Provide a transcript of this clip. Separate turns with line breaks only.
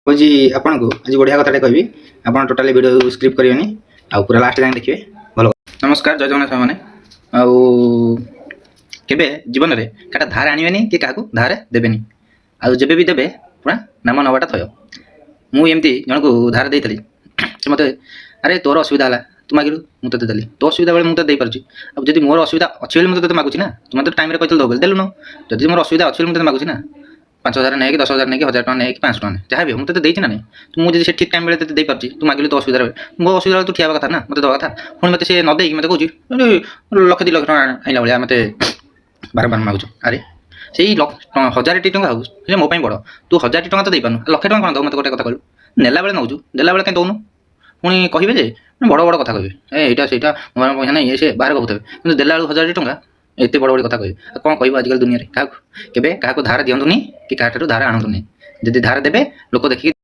Cauchy आपन को आज बढ़िया कथाटे कहबी आपन टोटाली वीडियो स्क्रिप्ट करिवेनी आ पूरा लास्ट जाए देखिए भलो। नमस्कार जय जगन्नाथ माने आउ केबे जीवन रे काटा धार आनिवेनी कि काहाकू धार देबेनी आ जेबे भी देबे पूरा नाम नवाटा थयो। मु एमती जण को धार देइतली से मते अरे तोर असुविधा हला तू मागिलु मु तते देली तो असुविधा बेले मु तते देई परची अब जदी मोर असुविधा अछि बेले मु तते मागुची ना तू मते टाइम रे कहतल दो बेले देलु न जदी मोर असुविधा अछि बेले मु तते मागुची ना 5,000 नहीं कि 10,000 नहीं कि 1,000 टका नहीं कि 500 नहीं जहाँ भी हो मुझे देती ना नहीं तो मुझे से ठीक टाइम बेले दे पार्टी तू मागिलु तो असुविधा मो असुविधा तू ठिया कथा ना मत दवा कथा पुणी मत से न देकी मत कहूँ लक्ष 2 लाख आइला भाया मत बार बार मागुच अरे से 1,000 टका हो से मो बड़ तू 1,000 टका तो दे पानु लक्ष टका कौन दो मत गोटे कथा कहलु नेला बेले नौचु देला बेले कहीं दौनु पुणी कहे जे बड़ बड़ कथा कहे एटा से पैसा नहीं ये से बाहर कहते कि देला 1,000 टका एत बड़ बड़ कथा कह कौन कह आजिकल दुनिया क्या धार दिंतुनि कि क्या धार आणुनि जदि धार देवे लोक देखिए।